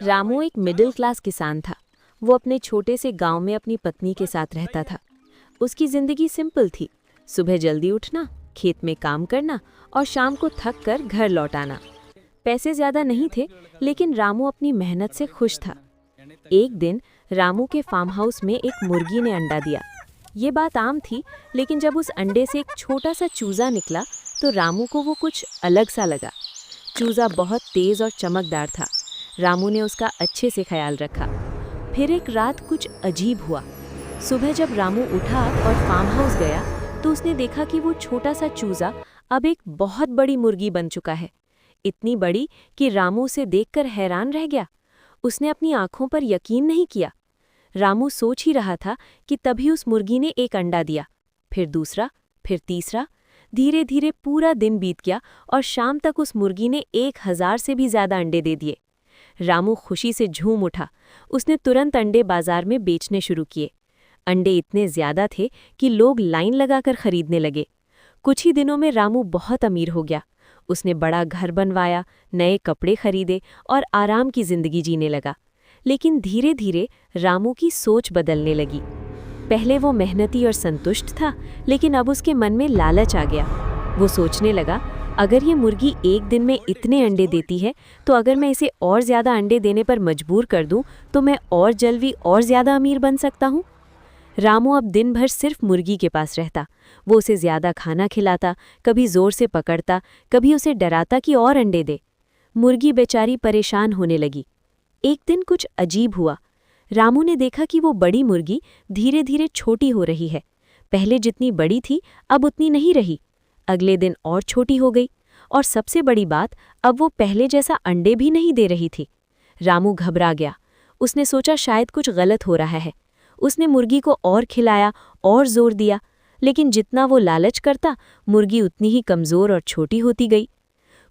रामू एक middle class किसान था। वो अपने छोटे से गांव में अपनी पत्नी के साथ रहता था। उसकी जिंदगी सिंपल थी। सुबह जल्दी उठना, खेत में काम करना और शाम को थक कर घर लौट आना। पैसे ज्यादा नहीं थे, लेकिन रामू अपनी मेहनत से खुश था। एक दिन रामू के फार्म हाउस में एक मुर्गी ने अंडा दिया। ये बात आम थी, लेकिन जब उस अंडे से एक छोटा सा चूजा निकला तो रामू को वो कुछ अलग सा लगा। चूजा बहुत तेज और चमकदार था। रामू ने उसका अच्छे से ख्याल रखा। फिर एक रात कुछ अजीब हुआ। सुबह जब रामू उठा और फार्म हाउस गया तो उसने देखा कि वो छोटा सा चूजा अब एक बहुत बड़ी मुर्गी बन चुका है। इतनी बड़ी कि रामू उसे देखकर हैरान रह गया। उसने अपनी आंखों पर यकीन नहीं किया। रामू सोच ही रहा था कि तभी उस मुर्गी ने एक अंडा दिया, फिर दूसरा, फिर तीसरा। धीरे धीरे पूरा दिन बीत गया और शाम तक उस मुर्गी ने 1000 से भी ज्यादा अंडे दे दिए। रामू खुशी से झूम उठा। उसने तुरंत अंडे बाजार में बेचने शुरू किए। अंडे इतने ज्यादा थे कि लोग लाइन लगाकर खरीदने लगे। कुछ ही दिनों में रामू बहुत अमीर हो गया। उसने बड़ा घर बनवाया, नए कपड़े खरीदे और आराम की जिंदगी जीने लगा। लेकिन धीरे धीरे रामू की सोच बदलने लगी। पहले वो मेहनती और संतुष्ट था, लेकिन अब उसके मन में लालच आ गया। वो सोचने लगा, अगर ये मुर्गी एक दिन में इतने अंडे देती है तो अगर मैं इसे और ज़्यादा अंडे देने पर मजबूर कर दूं तो मैं और जल्दी और ज़्यादा अमीर बन सकता हूं। रामू अब दिन भर सिर्फ मुर्गी के पास रहता। वो उसे ज़्यादा खाना खिलाता, कभी ज़ोर से पकड़ता, कभी उसे डराता कि और अंडे दे। मुर्गी बेचारी परेशान होने लगी। एक दिन कुछ अजीब हुआ। रामू ने देखा कि वो बड़ी मुर्गी धीरे धीरे छोटी हो रही है। पहले जितनी बड़ी थी अब उतनी नहीं रही। अगले दिन और छोटी हो गई, और सबसे बड़ी बात, अब वो पहले जैसा अंडे भी नहीं दे रही थी। रामू घबरा गया। उसने सोचा शायद कुछ गलत हो रहा है। उसने मुर्गी को और खिलाया और जोर दिया, लेकिन जितना वो लालच करता, मुर्गी उतनी ही कमज़ोर और छोटी होती गई।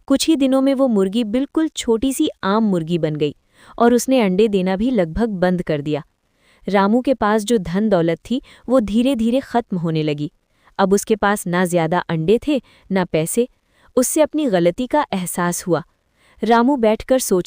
कुछ ही दिनों में वो मुर्गी बिल्कुल छोटी सी आम मुर्गी बन गई और उसने अंडे देना भी लगभग बंद कर दिया। रामू के पास जो धन दौलत थी वो धीरे धीरे खत्म होने लगी। अब उसके पास ना ज्यादा अंडे थे, ना पैसे। उससे अपनी गलती का एहसास हुआ। रामू बैठकर सोच